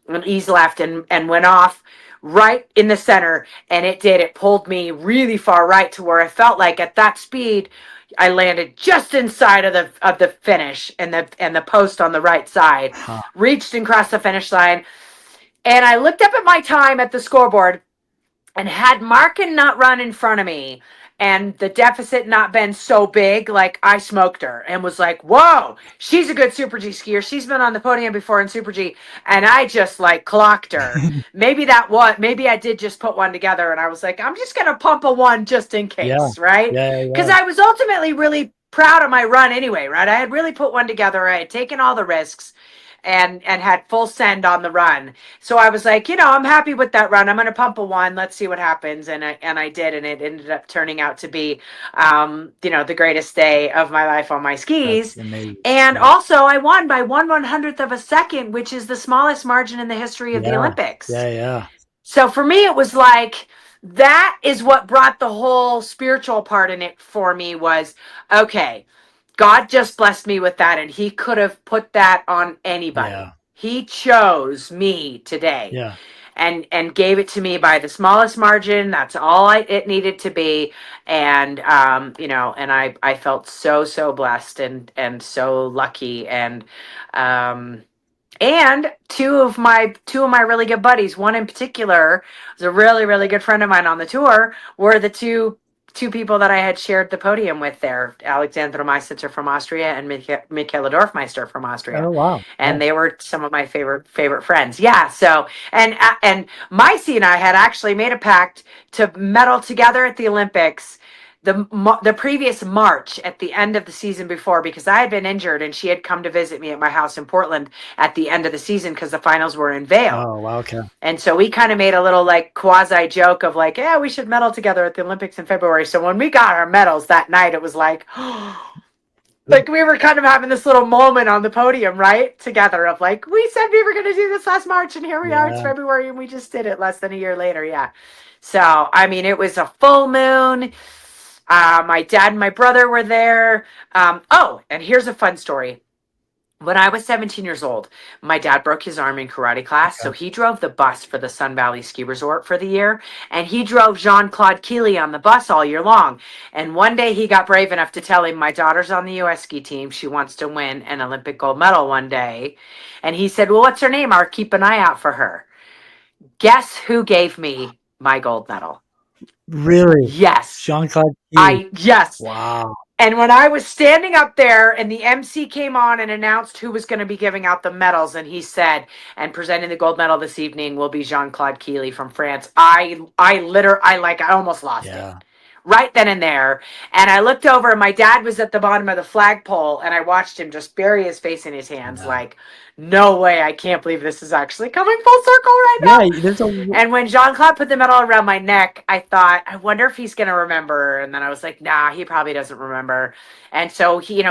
and ease left, and went off right in the center. And it pulled me really far right to where I felt like at that speed, I landed just inside of the finish and the post on the right side, reached and crossed the finish line. And I looked up at my time at the scoreboard, and had Markin not run in front of me and the deficit not been so big, like I smoked her and was like, whoa, she's a good Super G skier. She's been on the podium before in Super G. And I just like clocked her. Maybe I did just put one together, and I was like, I'm just going to pump a 1 just in case, right? Because I was ultimately really proud of my run anyway, right? I had really put one together. I had taken all the risks and had full send on the run. So I was like, I'm happy with that run. I'm going to pump a 1. Let's see what happens. And I did. And it ended up turning out to be, the greatest day of my life on my skis. And also I won by 1/100th of a second, which is the smallest margin in the history of the Olympics. Yeah. So for me, it was like, that is what brought the whole spiritual part in it for me was, okay, God just blessed me with that, and he could have put that on anybody. He chose me today and gave it to me by the smallest margin. That's all it needed to be. And, and I felt so blessed and so lucky. And two of my really good buddies, one in particular was a really, really good friend of mine on the tour, were the two people that I had shared the podium with there, Alexandra Meisitzer from Austria and Michaela Dorfmeister from Austria. Oh, wow. And they were some of my favorite friends. Yeah. So, and Maisie and I had actually made a pact to medal together at the Olympics the previous March at the end of the season before, because I had been injured and she had come to visit me at my house in Portland at the end of the season because the finals were in Vail. Oh, wow. Okay. And so we kind of made a little like quasi joke of like, yeah, we should medal together at the Olympics in February. So when we got our medals that night, it was like, like we were kind of having this little moment on the podium, right? Together of like, we said we were going to do this last March and here we are, it's February and we just did it less than a year later. Yeah. So, I mean, it was a full moon. My dad and my brother were there. And here's a fun story. When I was 17 years old, my dad broke his arm in karate class. Okay. So he drove the bus for the Sun Valley Ski Resort for the year. And he drove Jean-Claude Keely on the bus all year long. And one day he got brave enough to tell him, my daughter's on the U.S. ski team. She wants to win an Olympic gold medal one day. And he said, well, what's her name? I'll keep an eye out for her. Guess who gave me my gold medal? Really? Yes. Jean-Claude Keely. Yes. Wow. And when I was standing up there and the MC came on and announced who was going to be giving out the medals, and he said, and presenting the gold medal this evening will be Jean-Claude Keely from France. I almost lost it right then and there. And I looked over and my dad was at the bottom of the flagpole and I watched him just bury his face in his hands like, no way, I can't believe this is actually coming full circle right now. And when Jean-Claude put the medal around my neck, I thought, I wonder if he's going to remember. And then I was like, nah, he probably doesn't remember. And so he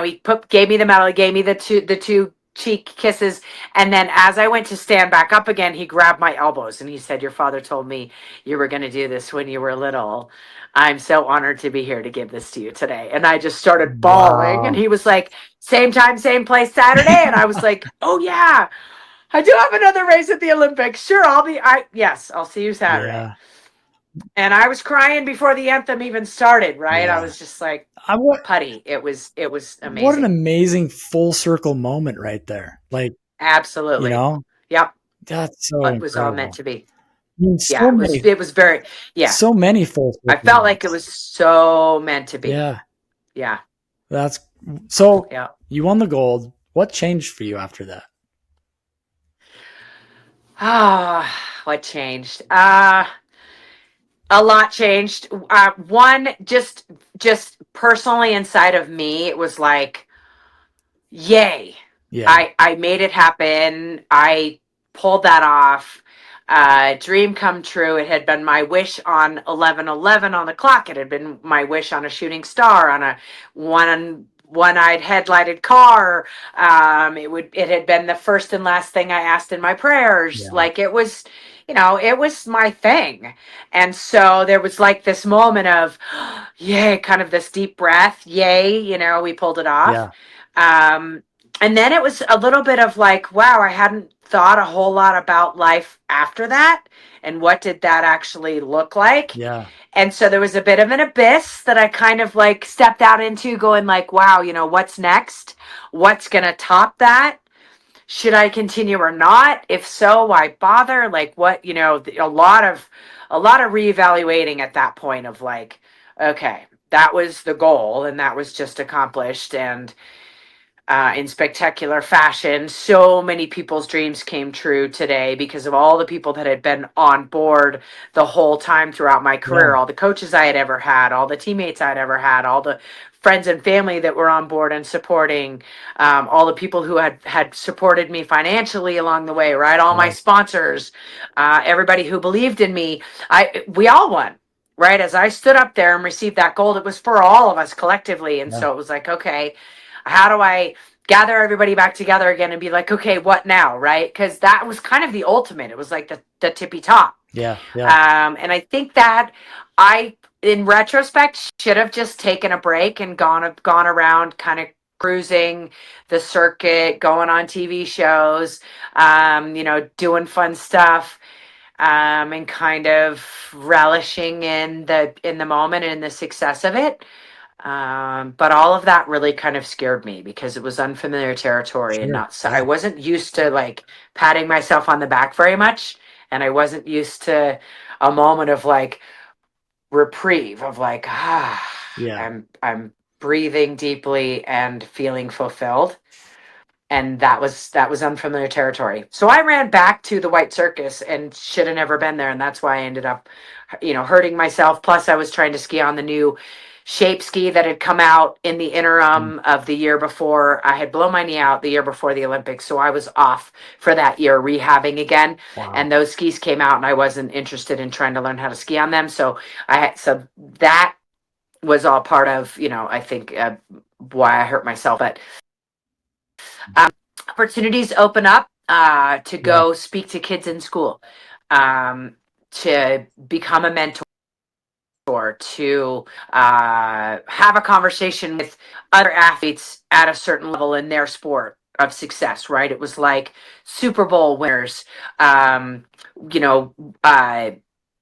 gave me the medal, he gave me the two cheek kisses. And then as I went to stand back up again, he grabbed my elbows and he said, your father told me you were going to do this when you were little. I'm so honored to be here to give this to you today. And I just started bawling. And he was like, same time, same place Saturday. And I was like, oh yeah, I do have another race at the Olympics. Sure, I'll see you Saturday. Yeah. And I was crying before the anthem even started, right? Yeah. I was just like, putty. It was amazing. What an amazing full circle moment right there. Like, absolutely. Yep. That's so it was all meant to be. I mean, it was very, so many full circle I felt moments. Like it was so meant to be. Yeah. That's so you won the gold. What changed for you after that? What changed? A lot changed. One, just personally inside of me, it was like, yay. Yeah. I made it happen. I pulled that off. Dream come true. It had been my wish on 11:11 on the clock. It had been my wish on a shooting star, on a one-eyed headlighted car. It had been the first and last thing I asked in my prayers. Yeah. Like it was, it was my thing. And so there was like this moment of, yay, kind of this deep breath. Yay, we pulled it off. Yeah. And then it was a little bit of like, wow, I hadn't thought a whole lot about life after that. And what did that actually look like? Yeah. And so there was a bit of an abyss that I kind of like stepped out into, going like, wow, what's next? What's going to top that? Should I continue or not? If so, why bother? Like what, a lot of reevaluating at that point of like, okay, that was the goal and that was just accomplished. And in spectacular fashion, so many people's dreams came true today because of all the people that had been on board the whole time throughout my career, all the coaches I had ever had, all the teammates I'd ever had, all the friends and family that were on board and supporting, all the people who had supported me financially along the way, right? All my sponsors, everybody who believed in me. We all won. Right? As I stood up there and received that gold, it was for all of us collectively. And so it was like, okay, how do I gather everybody back together again and be like, okay, what now? Right? Because that was kind of the ultimate. It was like the tippy top. Yeah. And I think that I, in retrospect, should have just taken a break and gone around kind of cruising the circuit, going on TV shows, doing fun stuff. And kind of relishing in the moment and the success of it. But all of that really kind of scared me because it was unfamiliar territory and I wasn't used to like patting myself on the back very much. And I wasn't used to a moment of like reprieve of like, I'm breathing deeply and feeling fulfilled. And that was unfamiliar territory. So I ran back to the White Circus and should have never been there. And that's why I ended up, hurting myself. Plus I was trying to ski on the new shape ski that had come out in the interim of the year before. I had blown my knee out the year before the Olympics. So I was off for that year rehabbing again. Wow. And those skis came out and I wasn't interested in trying to learn how to ski on them. So that was all part of, I think why I hurt myself. But opportunities open up to go speak to kids in school, to become a mentor, to have a conversation with other athletes at a certain level in their sport, of success, right? It was like Super Bowl winners, you know,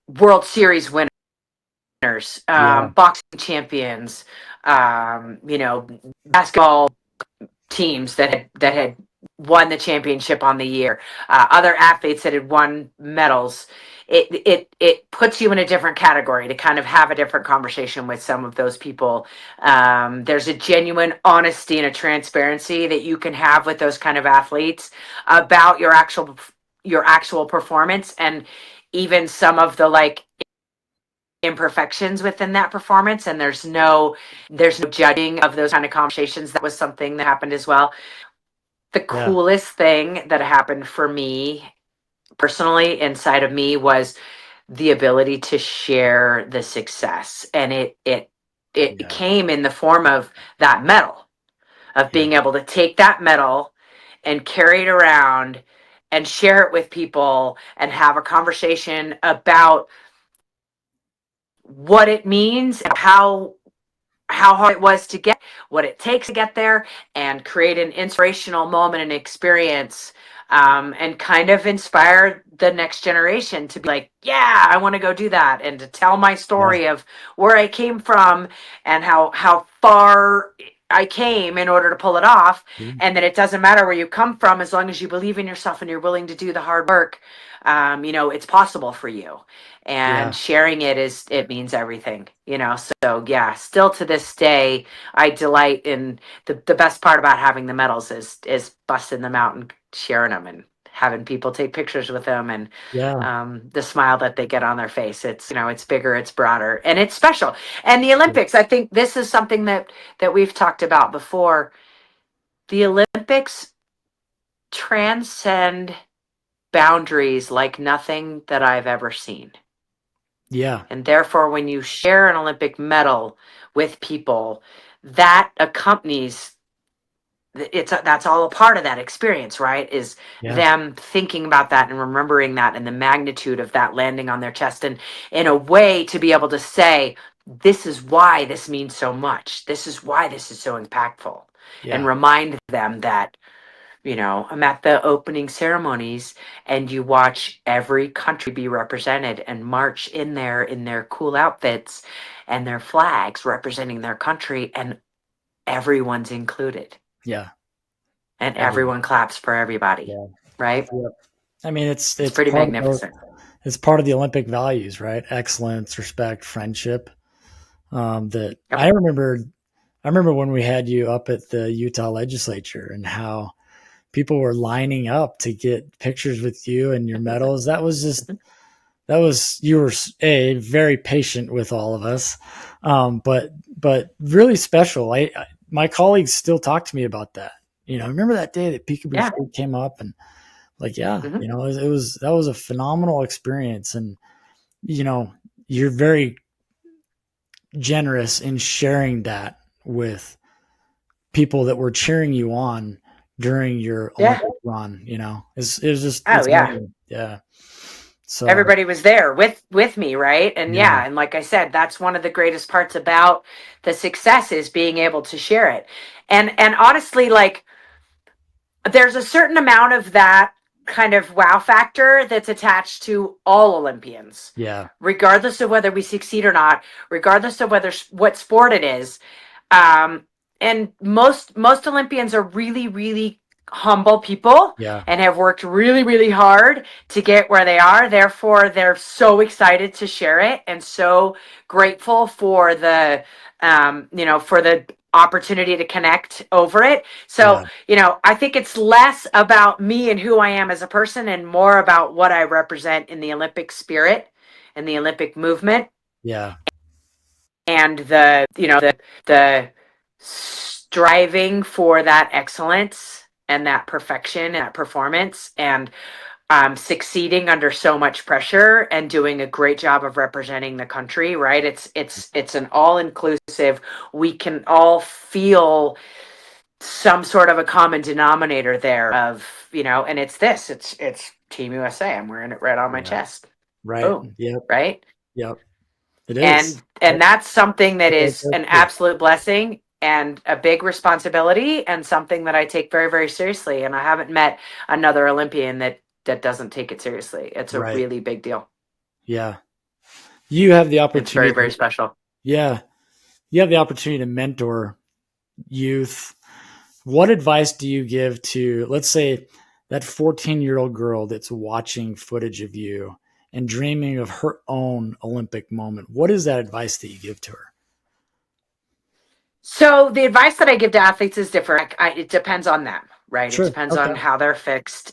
World Series winners, boxing champions, you know, basketball teams that had won the championship on the year, other athletes that had won medals. It puts you in a different category to kind of have a different conversation with some of those people. There's a genuine honesty and a transparency that you can have with those kind of athletes about your actual performance, and even some of the like imperfections within that performance. And there's no judging of those kind of conversations. That was something that happened as well. The coolest thing that happened for me personally inside of me was the ability to share the success. And it came in the form of that medal, of being able to take that medal and carry it around and share it with people and have a conversation about what it means, how hard it was to get, what it takes to get there, and create an inspirational moment and experience, and kind of inspire the next generation to be like, yeah, I want to go do that, and to tell my story of where I came from and how far I came in order to pull it off. And that it doesn't matter where you come from, as long as you believe in yourself and you're willing to do the hard work, you know, it's possible for you. And sharing it means everything, you know. So yeah, still to this day, I delight in the best part about having the medals is busting them out and sharing them and having people take pictures with them, and the smile that they get on their face. It's, you know, it's bigger, it's broader, and it's special. And the Olympics, I think this is something that we've talked about before. The Olympics transcend boundaries like nothing that I've ever seen. Yeah. And therefore, when you share an Olympic medal with people, that accompanies that's all a part of that experience, right? Is them thinking about that and remembering that, and the magnitude of that landing on their chest, and in a way to be able to say, this is why this means so much. This is why this is so impactful. And remind them that, you know, I'm at the opening ceremonies and you watch every country be represented and march in their cool outfits and their flags representing their country, and everyone's included. Yeah. And everyone claps for everybody. Right? Yep. I mean, it's pretty magnificent. It's part of the Olympic values, right? Excellence, respect, friendship. I remember when we had you up at the Utah legislature and how people were lining up to get pictures with you and your medals. You were very patient with all of us. But really special. My colleagues still talk to me about that. You know, remember that day that Picabo Street came up, and like, you know, that was a phenomenal experience. And, you know, you're very generous in sharing that with people that were cheering you on during your Olympic run. You know, it was just, So everybody was there with me, right? And and like I said, that's one of the greatest parts about the success, is being able to share it. And honestly, like, there's a certain amount of that kind of wow factor that's attached to all Olympians. Regardless of whether we succeed or not, regardless of what sport it is. And most Olympians are really, really humble people, and have worked really, really hard to get where they are. Therefore, they're so excited to share it, and so grateful for the you know, for the opportunity to connect over it. So, you know, I think it's less about me and who I am as a person, and more about what I represent in the Olympic spirit and the Olympic movement. And the, you know, the striving for that excellence and that perfection and that performance, and succeeding under so much pressure and doing a great job of representing the country, right? It's an all-inclusive, we can all feel some sort of a common denominator there of, you know, and it's Team USA. I'm wearing it right on my chest. Right. Boom. Right. It is. And that's something that is an absolute blessing. and a big responsibility, and something that I take very, very seriously. And I haven't met another Olympian that doesn't take it seriously. It's a Right. really big deal. Yeah. You have the It's very, opportunity. very special. Yeah. You have the opportunity to mentor youth. What advice do you give to, let's say, that 14-year-old girl that's watching footage of you and dreaming of her own Olympic moment? What is that advice that you give to her? So the advice that I give to athletes is different. It depends on them, right? Sure. It depends Okay. on how they're fixed.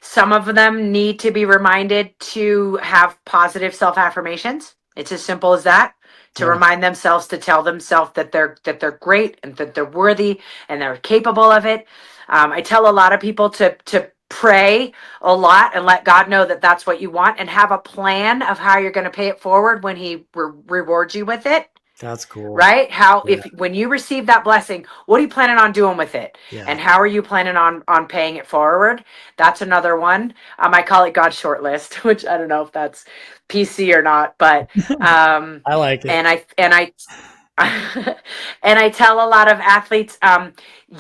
Some of them need to be reminded to have positive self affirmations. It's as simple as that. To Yeah. remind themselves, to tell themselves that they're great and that they're worthy and they're capable of it. I tell a lot of people to pray a lot and let God know that that's what you want, and have a plan of how you're going to pay it forward when He rewards you with it. That's cool. Right? How, Yeah. if when you receive that blessing, what are you planning on doing with it? Yeah. And how are you planning on paying it forward? That's another one. I call it God's short list, which I don't know if that's PC or not, but I like it. and I and I tell a lot of athletes,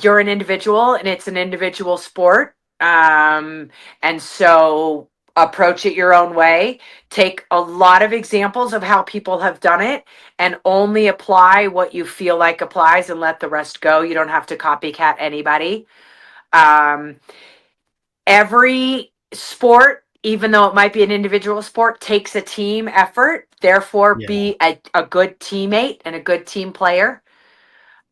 you're an individual and it's an individual sport. And so approach it your own way. Take a lot of examples of how people have done it and only apply what you feel like applies, and let the rest go. You don't have to copycat anybody. Every sport, even though it might be an individual sport, takes a team effort. Therefore, be a good teammate and a good team player.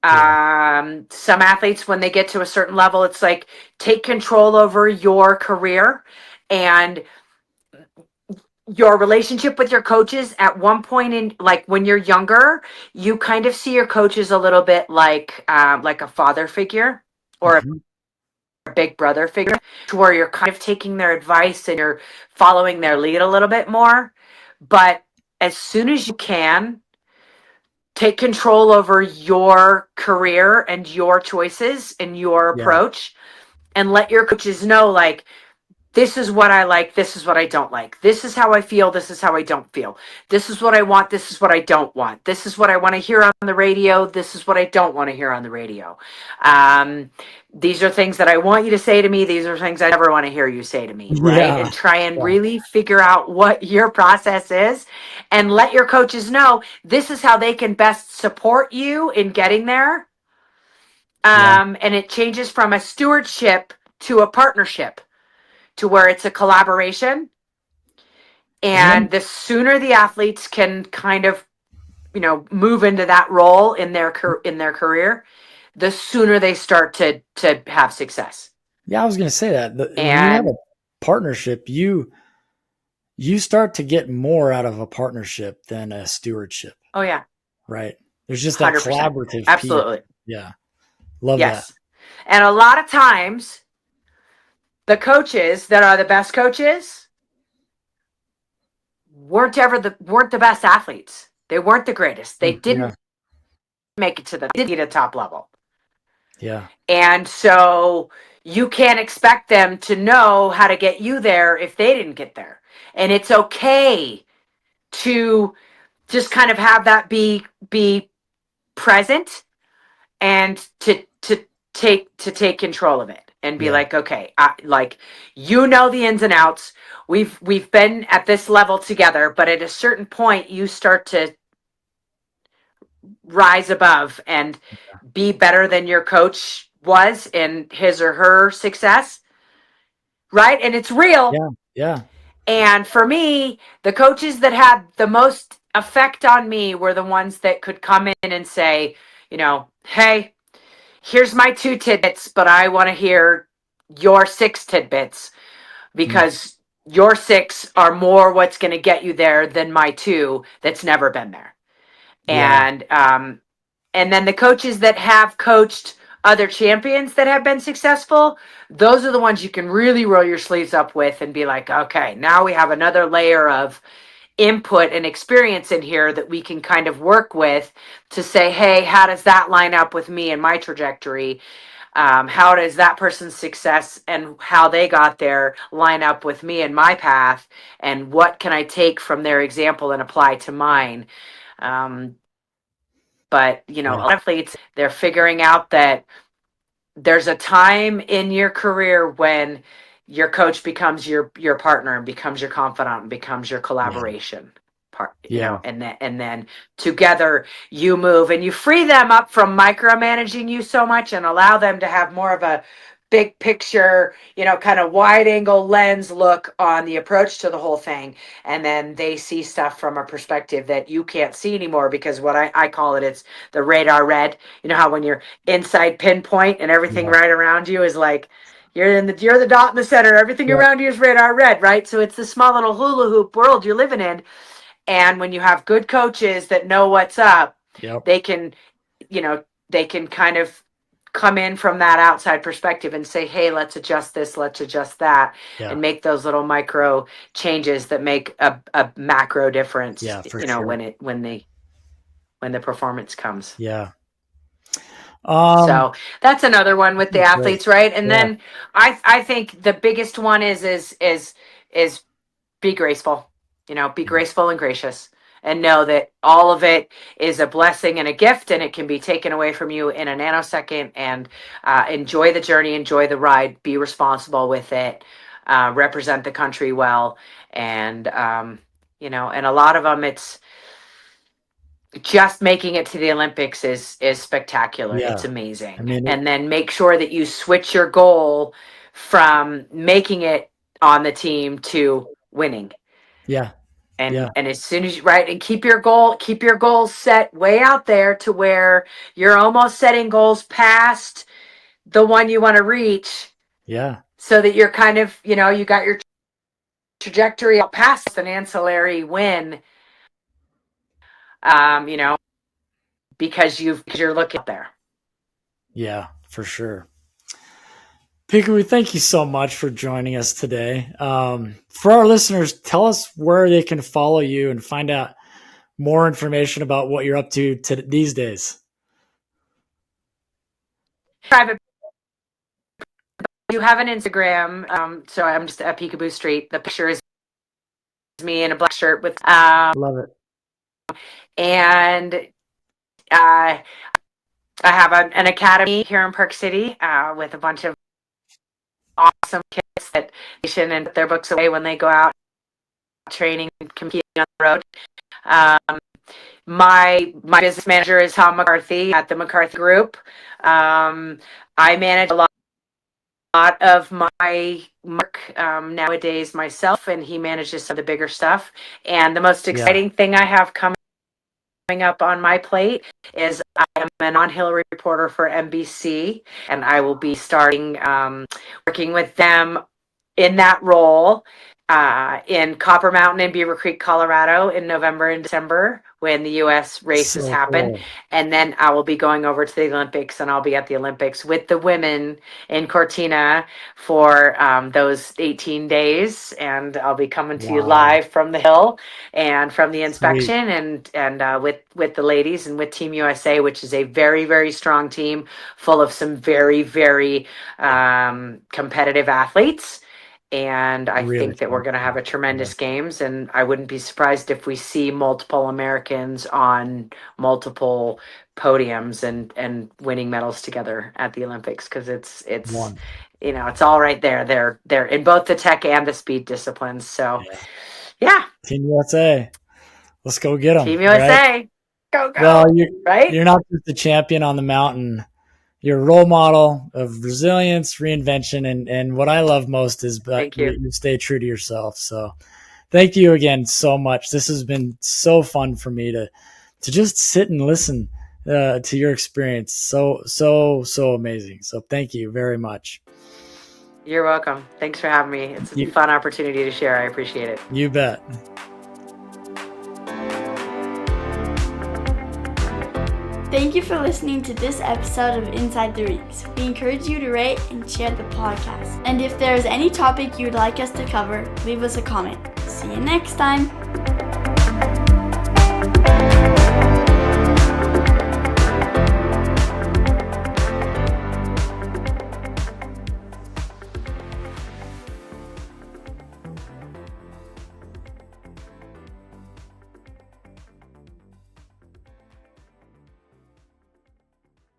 Some athletes, when they get to a certain level, it's like, take control over your career and your relationship with your coaches. At one point in, like, when you're younger, you kind of see your coaches a little bit like a father figure or a big brother figure, to where you're kind of taking their advice and you're following their lead a little bit more. But as soon as you can, take control over your career and your choices and your approach, and let your coaches know, like, this is what I like, this is what I don't like, this is how I feel, this is how I don't feel, this is what I want, this is what I don't want, this is what I want to hear on the radio, this is what I don't want to hear on the radio. These are things that I want you to say to me, these are things I never want to hear you say to me, right? And try and really figure out what your process is, and let your coaches know this is how they can best support you in getting there. And it changes from a stewardship to a partnership, to where it's a collaboration. And the sooner the athletes can kind of, move into that role in their career, the sooner they start to have success. Yeah, I was going to say that. When you have a partnership, you start to get more out of a partnership than a stewardship. Oh yeah. Right. There's just that 100%. Collaborative Absolutely. piece. Yeah. Love that. And a lot of times, the coaches that are the best coaches weren't the best athletes. They weren't the greatest. They didn't make it to the top level. Yeah. And so you can't expect them to know how to get you there if they didn't get there. And it's okay to just kind of have that be present, and to take control of it, and be like, okay, the ins and outs. We've been at this level together, but at a certain point, you start to rise above and be better than your coach was in his or her success. Right? And it's real. Yeah. And for me, the coaches that had the most effect on me were the ones that could come in and say, hey, here's my 2 tidbits, but I want to hear your 6 tidbits, because your 6 are more what's going to get you there than my 2 that's never been there. And then the coaches that have coached other champions that have been successful, those are the ones you can really roll your sleeves up with and be like, okay, now we have another layer of input and experience in here that we can kind of work with to say, hey, how does that line up with me and my trajectory? How does that person's success and how they got there line up with me and my path? And what can I take from their example and apply to mine? But, a lot of athletes, they're figuring out that there's a time in your career when your coach becomes your partner and becomes your confidant and becomes your collaboration part, and then together you move and you free them up from micromanaging you so much and allow them to have more of a big picture, kind of wide angle lens look on the approach to the whole thing. And then they see stuff from a perspective that you can't see anymore, because what I call it's the radar red. You know how when you're inside pinpoint and everything right around you is like, you're the dot in the center, everything around you is radar red, right? So it's the small little hula hoop world you're living in. And when you have good coaches that know what's up, they can kind of come in from that outside perspective and say, hey, let's adjust this, let's adjust that, and make those little micro changes that make a macro difference, sure, when the performance comes. So that's another one with the athletes, right? And then I think the biggest one is be graceful, be graceful and gracious, and know that all of it is a blessing and a gift, and it can be taken away from you in a nanosecond. And enjoy the journey, enjoy the ride, be responsible with it, represent the country well. And, and a lot of them, it's just making it to the Olympics is spectacular. It's amazing. And then make sure that you switch your goal from making it on the team to winning. And as soon as and keep your goals set way out there to where you're almost setting goals past the one you want to reach. So that you're kind of, you got your trajectory out past an ancillary win. Because you're looking up there. Yeah, for sure. Picabo, thank you so much for joining us today. For our listeners, tell us where they can follow you and find out more information about what you're up to these days. Private. You have an Instagram, so I'm just at Picabo Street. The picture is me in a black shirt with. Love it. And I have an academy here in Park City with a bunch of awesome kids that and put their books away when they go out training and competing on the road. My business manager is Tom McCarthy at the McCarthy Group. I manage a lot of my work nowadays myself, and he manages some of the bigger stuff. And the most exciting thing I have coming up on my plate is I am an on-hill reporter for NBC, and I will be starting working with them in that role in Copper Mountain and Beaver Creek, Colorado in November and December when the U.S. races happen. Cool. And then I will be going over to the Olympics, and I'll be at the Olympics with the women in Cortina for those 18 days. And I'll be coming to you live from the hill and from the inspection. Sweet. and with the ladies and with Team USA, which is a very, very strong team full of some very, very competitive athletes. And I think that we're going to have a tremendous games, and I wouldn't be surprised if we see multiple Americans on multiple podiums and winning medals together at the Olympics, because it's it's all right there. They're in both the tech and the speed disciplines. So yeah. Team USA, let's go get them. Team USA, right? Go. Well, you're not just a champion on the mountain. You're a role model of resilience, reinvention, and what I love most is that you stay true to yourself. So thank you again so much. This has been so fun for me to just sit and listen to your experience. So amazing. So thank you very much. You're welcome. Thanks for having me. It's a fun opportunity to share. I appreciate it. You bet. Thank you for listening to this episode of Inside the Rings. We encourage you to rate and share the podcast. And if there is any topic you would like us to cover, leave us a comment. See you next time.